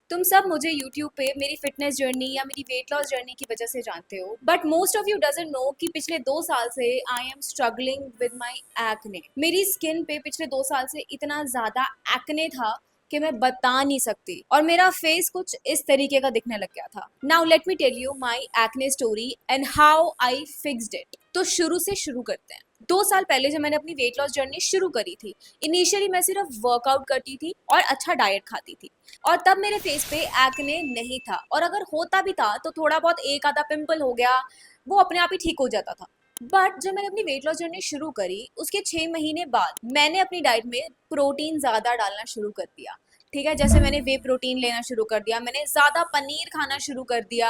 तुम सब मुझे YouTube पे मेरी फिटनेस जर्नी या मेरी वेट लॉस जर्नी की वजह से जानते हो, but most of you doesn't know कि पिछले 2 साल से I am struggling with my acne. मेरी स्किन पे पिछले 2 साल से इतना ज्यादा एक्ने था कि मैं बता नहीं सकती, और मेरा फेस कुछ इस तरीके का दिखने लग गया था। Now let me tell you my acne story and how I fixed it. तो शुरू से शुरू करते हैं। 2 साल पहले जब मैंने अपनी वेट लॉस जर्नी शुरू करी थी, इनिशियली मैं सिर्फ वर्कआउट करती थी और अच्छा डाइट खाती थी, और तब मेरे फेस पे एक्ने नहीं था, और अगर होता भी था तो थोड़ा बहुत एक आधा पिंपल हो गया, वो अपने आप ही ठीक हो जाता था। बट जब मैंने अपनी वेट लॉस जर्नी शुरू करी, उसके 6 महीने बाद मैंने अपनी डाइट में प्रोटीन ज़्यादा डालना शुरू कर दिया। ठीक है, जैसे मैंने वे प्रोटीन लेना शुरू कर दिया, मैंने ज़्यादा पनीर खाना शुरू कर दिया,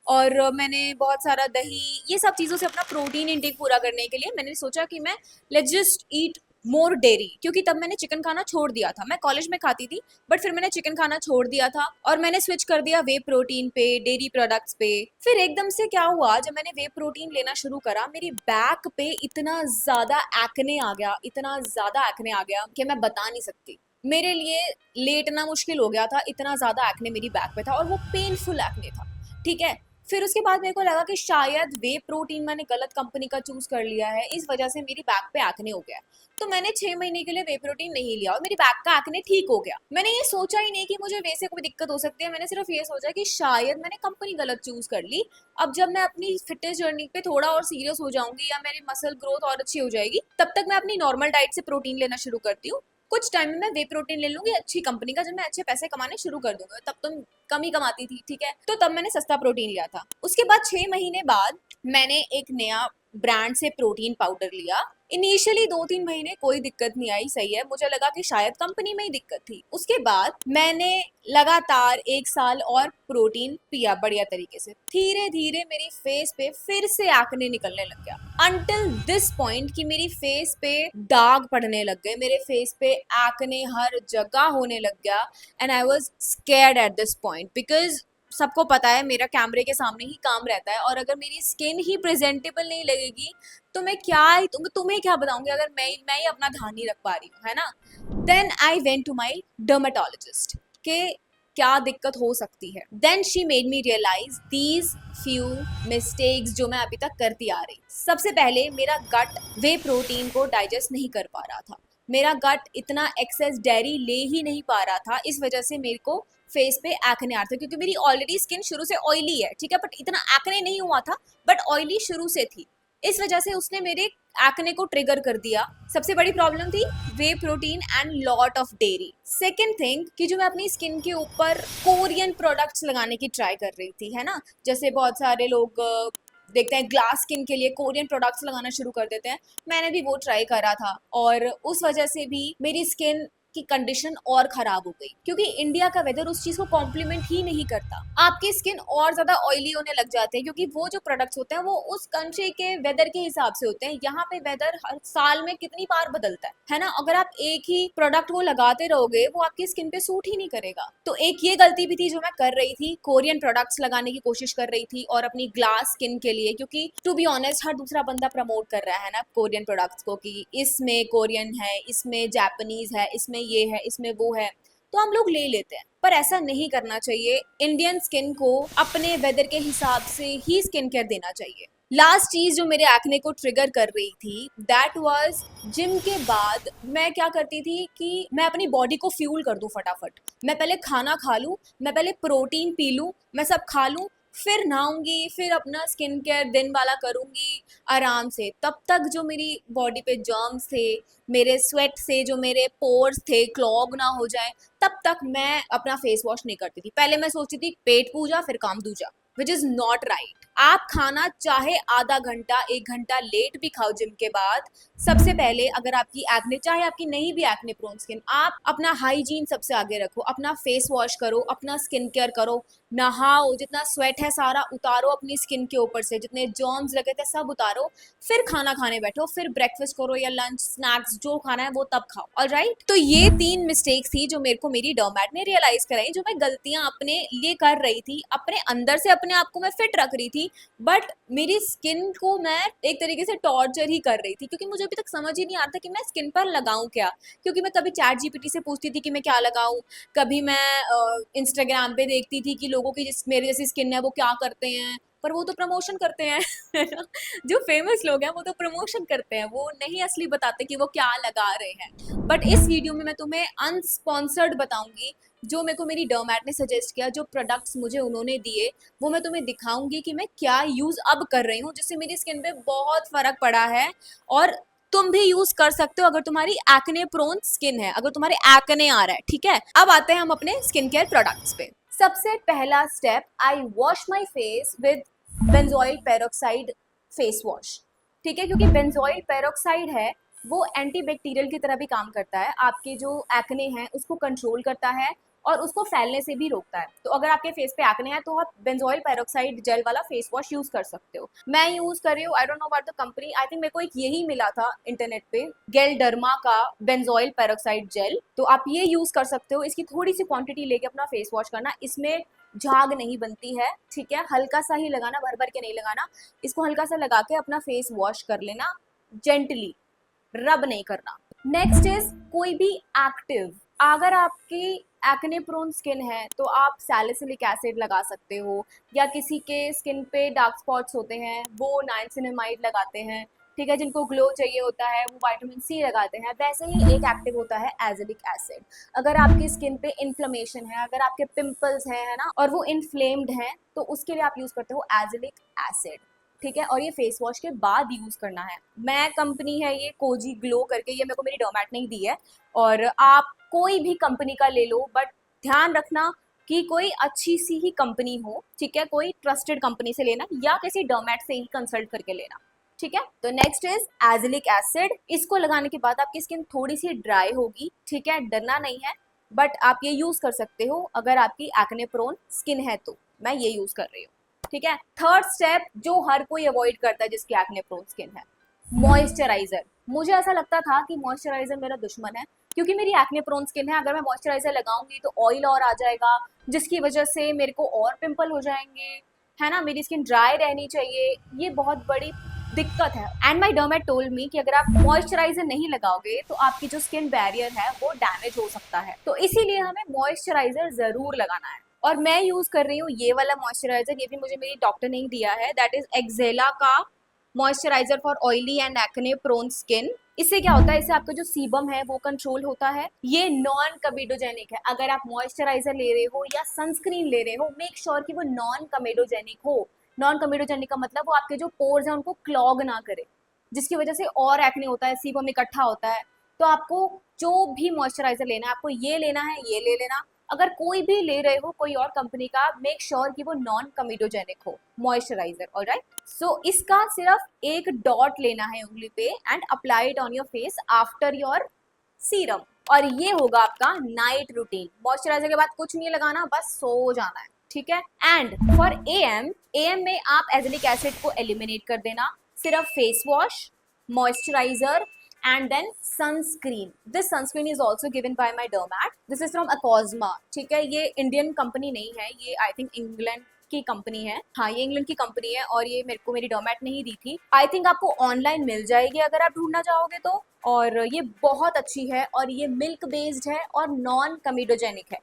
और मैंने बहुत सारा दही, ये सब चीज़ों से अपना प्रोटीन इंटेक पूरा करने के लिए मैंने सोचा कि मैं let's just eat more dairy, क्योंकि तब मैंने चिकन खाना छोड़ दिया था। मैं कॉलेज में खाती थी, बट फिर मैंने चिकन खाना छोड़ दिया था और मैंने स्विच कर दिया वे प्रोटीन पे, डेयरी प्रोडक्ट्स पे। फिर एकदम से क्या हुआ, जब मैंने वे प्रोटीन लेना शुरू करा, मेरी बैक पे इतना ज्यादा एक्ने आ गया, इतना ज्यादा एक्ने आ गया कि मैं बता नहीं सकती। मेरे लिए लेटना मुश्किल हो गया था, इतना ज्यादा एक्ने मेरी बैक पे था, और वो पेनफुल एक्ने था। ठीक है, फिर उसके बाद मेरे को लगा कि शायद वे प्रोटीन मैंने गलत कंपनी का चूज कर लिया है, इस वजह से मेरी बैक पे एक्ने हो गया। तो मैंने 6 महीने के लिए वे प्रोटीन नहीं लिया और मेरी बैक का एक्ने ठीक हो गया। मैंने ये सोचा ही नहीं कि मुझे वे से कोई दिक्कत हो सकती है, मैंने सिर्फ ये सोचा कि शायद मैंने कंपनी गलत चूज कर ली। अब जब मैं अपनी फिटनेस जर्नी पे थोड़ा और सीरियस हो जाऊंगी या मेरी मसल ग्रोथ और अच्छी हो जाएगी, तब तक मैं अपनी नॉर्मल डाइट से प्रोटीन लेना शुरू करती हूँ। कुछ टाइम में मैं वे प्रोटीन ले लूंगी अच्छी कंपनी का, जब मैं अच्छे पैसे कमाने शुरू कर दूंगा। तब तो कम ही कमाती थी, ठीक है, तो तब मैंने सस्ता प्रोटीन लिया था। उसके बाद 6 महीने बाद मैंने एक नया ब्रांड से प्रोटीन पाउडर लिया। इनिशियली 2-3 महीने कोई दिक्कत नहीं आई, सही है, मुझे लगा कि शायद कंपनी में ही दिक्कत थी। उसके बाद मैंने लगातार 1 साल और प्रोटीन पिया बढ़िया तरीके से। धीरे धीरे मेरी फेस पे फिर से एक्ने निकलने लग गया, अनटिल दिस पॉइंट कि मेरी फेस पे दाग पड़ने लग गए, मेरे फेस पे एक्ने हर जगह होने लग गया। And I was scared at this point, because सबको पता है मेरा कैमरे के सामने ही काम रहता है, और अगर मेरी स्किन ही प्रेजेंटेबल नहीं लगेगी तो मैं क्या ही तुम्हें क्या बताऊंगी, अगर मैं ही अपना ध्यान नहीं रख पा रही हूँ, है ना। Then I went to my dermatologist के क्या दिक्कत हो सकती है। Then she made me realise these few mistakes जो मैं अभी तक करती आ रही। सबसे पहले मेरा गट वे प्रोटीन को डाइजेस्ट नहीं कर पा रहा था, मेरा गट इतना एक्सेस डेयरी ले ही नहीं पा रहा था, इस वजह से मेरे को फेस पे एक्ने आ रहा था, क्योंकि मेरी ऑलरेडी स्किन शुरू से ऑयली है, ठीक है, बट इतना एक्ने नहीं हुआ था, बट ऑयली शुरू से थी। इस वजह से उसने मेरे एक्ने को ट्रिगर कर दिया। सबसे बड़ी प्रॉब्लम थी whey protein and lot of dairy. Second thing कि जो मैं अपनी स्किन के ऊपर कोरियन प्रोडक्ट्स लगाने की ट्राई कर रही थी, है ना, जैसे बहुत सारे लोग देखते हैं ग्लास स्किन के लिए कोरियन प्रोडक्ट्स लगाना शुरू कर देते हैं, मैंने भी वो ट्राई करा था, और उस वजह से भी मेरी स्किन की कंडीशन और खराब हो गई, क्योंकि इंडिया का वेदर उस चीज को कॉम्प्लीमेंट ही नहीं करता। आपकी स्किन और ज्यादा ऑयली होने लग जाते हैं, क्योंकि वो जो प्रोडक्ट्स होते हैं वो उस कंट्री के वेदर के हिसाब से होते हैं। यहाँ पे वेदर हर साल में कितनी बार बदलता है ना, अगर आप एक ही प्रोडक्ट को लगाते रहोगे वो आपकी स्किन पे सूट ही नहीं करेगा। तो एक ये गलती भी थी जो मैं कर रही थी, कोरियन प्रोडक्ट्स लगाने की कोशिश कर रही थी और अपनी ग्लास स्किन के लिए, क्योंकि टू बी ऑनेस्ट हर दूसरा बंदा प्रमोट कर रहा है ना कोरियन प्रोडक्ट्स को, कि इसमें कोरियन है, इसमें जापानीज है, इसमें ये है, इसमें वो है, तो हम लोग ले लेते हैं। पर ऐसा नहीं करना चाहिए, इंडियन स्किन को अपने वेदर के हिसाब से ही स्किन केयर देना चाहिए। लास्ट चीज जो मेरे एक्ने को ट्रिगर कर रही थी, दैट वाज जिम के बाद मैं क्या करती थी कि मैं अपनी बॉडी को फ्यूल कर दूं फटाफट। मैं पहले खाना खा लूं, मैं पहले प्रोटीन पी लूं, मैं सब खा लूं, फिर नहाऊंगी, फिर अपना स्किन केयर दिन वाला करूंगी आराम से। तब तक जो मेरी बॉडी पे जर्म्स थे, मेरे स्वेट से जो मेरे पोर्स थे क्लॉग ना हो जाए, तब तक मैं अपना फेस वॉश नहीं करती थी। पहले मैं सोचती थी पेट पूजा फिर काम दूजा, विच इज नॉट राइट। आप खाना चाहे आधा घंटा 1 घंटा लेट भी खाओ जिम के बाद, सबसे पहले अगर आपकी एक्ने, चाहे आपकी नहीं भी एक्ने प्रोन स्किन, आप अपना हाइजीन सबसे आगे रखो, अपना फेस वॉश करो, अपना स्किन केयर करो, नहाओ, जितना स्वेट है सारा उतारो अपनी स्किन के ऊपर से, जितने जर्म्स लगे थे सब उतारो, फिर खाना खाने बैठो, फिर ब्रेकफास्ट करो या लंच स्नैक्स जो खाना है वो तब खाओ। ऑलराइट, तो ये 3 मिस्टेक्स थी जो मेरे को मेरी डर्मैट ने रियलाइज कराई, जो मैं गलतियां अपने लिए कर रही थी, अपने अंदर से अपने आप को मैं फिट रख रही थी, थी, बट मेरी स्किन को मैं एक तरीके से टॉर्चर ही कर रही थी, क्योंकि मुझे अभी तक समझ ही नहीं आता कि मैं स्किन पर लगाऊं क्या। क्योंकि मैं कभी चैट जीपीटी से पूछती थी कि मैं क्या लगाऊं, कभी मैं इंस्टाग्राम पे देखती थी कि लोगों की जिस मेरे जैसी स्किन है वो क्या करते हैं, पर वो तो प्रमोशन करते हैं है ना? जो फेमस लोग हैं वो तो प्रमोशन करते हैं, वो नहीं असली बताते कि वो क्या लगा रहे हैं। बट इस वीडियो में मैं तुम्हें अनस्पॉन्सर्ड बताऊंगी, जो मेरे को मेरी डर्मैट ने सजेस्ट किया, जो प्रोडक्ट्स मुझे उन्होंने दिए, वो मैं तुम्हें दिखाऊंगी कि मैं क्या यूज़ अब कर रही हूँ, जिससे मेरी स्किन पे बहुत फ़र्क पड़ा है। और तुम भी यूज कर सकते हो अगर तुम्हारी एक्ने प्रोन स्किन है, अगर तुम्हारे एक्ने आ रहा है, ठीक है। अब आते हैं हम अपने स्किन केयर प्रोडक्ट्स पे। सबसे पहला step, I wash my face with benzoyl peroxide face wash, ठीक है। क्योंकि बेंजोइल पेरोक्साइड है वो एंटीबैक्टीरियल की तरह भी काम करता है, आपके जो एक्ने हैं उसको कंट्रोल करता है और उसको फैलने से भी रोकता है। तो अगर आपके फेस पे एक्ने है तो आप बेंजोइल पेरोक्साइड जेल वाला फेस वॉश यूज कर सकते हो। मैं यूज कर रही हूँ, I don't know about the company, I think मेरे को एक यही मिला था इंटरनेट पे, गेलडर्मा का बेंजोइल पेरोक्साइड जेल। तो आप ये यूज कर सकते हो। इसकी थोड़ी सी क्वांटिटी लेके अपना फेस वॉश करना, इसमें झाग नहीं बनती है, ठीक है। हल्का सा ही लगाना, भर भर के नहीं लगाना। इसको हल्का सा लगा के अपना फेस वॉश कर लेना, जेंटली, रब नहीं करना। नेक्स्ट इज कोई भी एक्टिव, अगर आपकी एक्ने प्रोन स्किन है तो आप सैलिसिलिक एसिड लगा सकते हो, या किसी के स्किन पे डार्क स्पॉट्स होते हैं वो नाइसिनामाइड लगाते हैं, ठीक है। जिनको ग्लो चाहिए होता है वो विटामिन सी लगाते हैं। वैसे ही एक एक्टिव होता है एजिलिक एसिड। अगर आपकी स्किन पे इन्फ्लेमेशन है, अगर आपके पिंपल्स हैं, है ना, और वो इन्फ्लेम्ड हैं, तो उसके लिए आप यूज करते हो एजिलिक एसिड, ठीक है। और ये फेस वॉश के बाद यूज करना है। मैं कंपनी है ये कोजी ग्लो करके, ये मेरे को मेरी डर्मैट ने ही दी है, और आप कोई भी कंपनी का ले लो, बट ध्यान रखना कि कोई अच्छी सी ही कंपनी हो, ठीक है। कोई ट्रस्टेड कंपनी से लेना या किसी डर्मैट से ही कंसल्ट करके लेना, ठीक है। तो नेक्स्ट इज एजिलिक एसिड। इसको लगाने के बाद आपकी स्किन थोड़ी सी ड्राई होगी, ठीक है, डरना नहीं है, बट आप ये यूज कर सकते हो अगर आपकी एक्ने प्रोन स्किन है तो। मैं ये यूज कर रही हूँ, ठीक है। थर्ड स्टेप जो हर कोई अवॉइड करता है जिसकी एक्ने प्रोन स्किन है, मॉइस्चराइजर। मुझे ऐसा लगता था कि मॉइस्चराइजर मेरा दुश्मन है, क्योंकि मेरी एक्ने प्रोन स्किन है, अगर मैं मॉइस्चराइजर लगाऊंगी तो ऑयल और आ जाएगा, जिसकी वजह से मेरे को और पिंपल हो जाएंगे, है ना। मेरी स्किन ड्राई रहनी चाहिए, ये बहुत बड़ी दिक्कत है। एंड माई डर्मेट टोल्ड मी कि अगर आप मॉइस्चराइजर नहीं लगाओगे तो आपकी जो स्किन बैरियर है वो डैमेज हो सकता है, तो इसीलिए हमें मॉइस्चराइजर जरूर लगाना है। और मैं यूज कर रही हूँ ये वाला मॉइस्चराइजर, ये भी मुझे मेरी डॉक्टर ने ही दिया है, दैट इज एक्जेला का moisturiser for oily and acne prone skin. इससे क्या होता है, इससे आपका जो सीबम है वो कंट्रोल होता है। ये नॉन कमेडोजेनिक है। अगर आप मॉइस्चराइजर ले रहे हो या सनस्क्रीन ले रहे हो, मेक श्योर कि वो नॉन कमेडोजेनिक हो। नॉन कमेडोजेनिक का मतलब वो आपके जो पोर्स हैं उनको क्लॉग ना करे, जिसकी वजह से और एक्ने होता है, सीबम इकट्ठा होता है। तो आपको जो भी मॉइस्चराइजर लेना है, आपको ये लेना है, ये ले लेना। अगर कोई भी ले रहे हो कोई और कंपनी का, मेक श्योर कि वो नॉन कमेडोजेनिक हो मॉइस्चराइजर, ऑलराइट। सो इसका सिर्फ एक डॉट लेना है उंगली पे and apply it on your face after your serum, और ये होगा आपका नाइट रूटीन। मॉइस्चराइजर के बाद कुछ नहीं लगाना, बस सो जाना है, ठीक है। एंड फॉर एएम में आप एजिलिक एसिड को एलिमिनेट कर देना, सिर्फ face wash, moisturiser and then sunscreen. This sunscreen is also given by my dermat. This is from Acosma, ठीक है। ये इंडियन कंपनी नहीं है, ये आई थिंक इंग्लैंड की कंपनी है, हाँ ये इंग्लैंड की कंपनी है, और ये मेरे को मेरी डर्मैट ने ही दी थी। आई थिंक आपको ऑनलाइन मिल जाएगी अगर आप ढूंढना चाहोगे तो। और ये बहुत अच्छी है, और ये मिल्क बेस्ड है और नॉन कमेडोजेनिक है।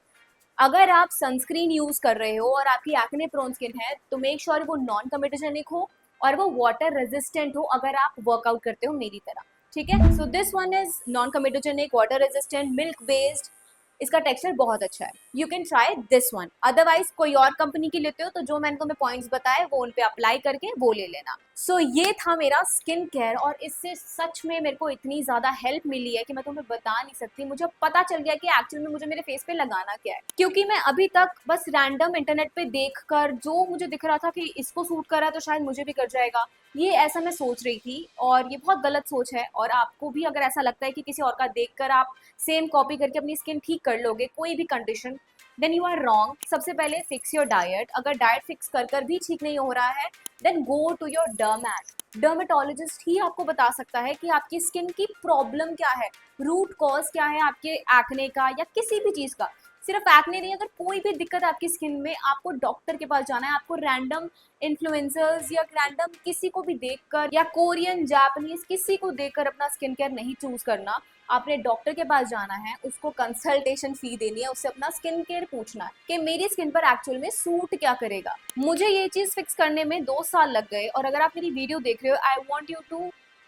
अगर आप सनस्क्रीन यूज कर रहे हो और आपकी एक्ने प्रोन स्किन है तो मेक श्योर वो नॉन कमेडोजेनिक हो और वो वाटर रेजिस्टेंट हो, अगर आप वर्कआउट करते हो मेरी तरह, ठीक है। So this one is non comedogenic, water resistant, milk based, इसका टेक्सचर बहुत अच्छा है। You can try this one. Otherwise कोई और कंपनी की लेते हो तो जो मैंने तुम्हें पॉइंट्स बताए वो उन पे अप्लाई करके वो ले लेना। सो ये था मेरा स्किन केयर, और इससे सच में मेरे को इतनी ज़्यादा हेल्प मिली है कि मैं तुम्हें बता नहीं सकती। मुझे पता चल गया कि एक्चुअली में मुझे मेरे फेस पे लगाना क्या है, क्योंकि मैं अभी तक बस रैंडम इंटरनेट पे देखकर जो मुझे दिख रहा था कि इसको सूट कर रहा है तो शायद मुझे भी कर जाएगा, ये ऐसा मैं सोच रही थी, और ये बहुत गलत सोच है। और आपको भी अगर ऐसा लगता है कि किसी और का देखकर आप सेम कॉपी करके अपनी स्किन ठीक कर लोगे कोई भी condition, then you are wrong. सबसे पहले फिक्स योर डाइट। अगर डाइट फिक्स कर भी ठीक नहीं हो रहा है, then go to your dermat. Dermatologist ही आपको बता सकता है कि आपकी स्किन की प्रॉब्लम क्या है, रूट कॉज क्या है आपके एक्ने का या किसी भी चीज़ का। सिर्फ एक्ने नहीं, अगर कोई भी दिक्कत है आपकी स्किन में, आपको डॉक्टर के पास जाना है। आपको रैंडम इन्फ्लुएंसर्स या रैंडम किसी को भी देखकर या कोरियन जापानीज किसी को देखकर अपना स्किन केयर नहीं चूज करना। आपने डॉक्टर के पास जाना है, उसको कंसल्टेशन फी देनी है, उससे अपना स्किन केयर पूछना है कि मेरी स्किन पर एक्चुअल में सूट क्या करेगा। मुझे ये चीज फिक्स करने में 2 साल लग गए, और अगर आप मेरी वीडियो देख रहे हो, I want you to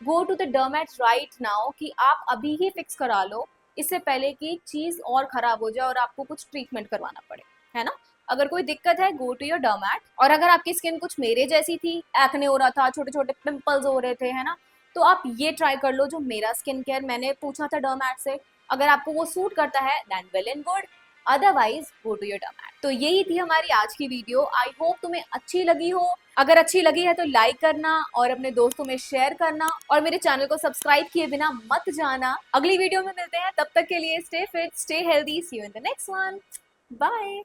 go to the dermat right now, कि आप अभी ही फिक्स करा लो, इससे पहले कि चीज और खराब हो जाए और आपको कुछ ट्रीटमेंट करवाना पड़े, है ना। अगर कोई दिक्कत है, गो टू योर डर्मेट। और अगर आपकी स्किन कुछ मेरे जैसी थी, एक्ने हो रहा था, छोटे छोटे पिंपल्स हो रहे थे, है ना, तो आप ये ट्राई कर लो जो मेरा स्किन केयर मैंने पूछा था डर्मेट से। अगर आपको वो सूट करता है then well and good, otherwise go to your dermat. तो यही थी हमारी आज की वीडियो। आई होप तुम्हें अच्छी लगी हो। अगर अच्छी लगी है तो लाइक करना और अपने दोस्तों में शेयर करना, और मेरे चैनल को सब्सक्राइब किए बिना मत जाना। अगली वीडियो में मिलते हैं, तब तक के लिए stay fit, stay healthy, see you in the next one, bye.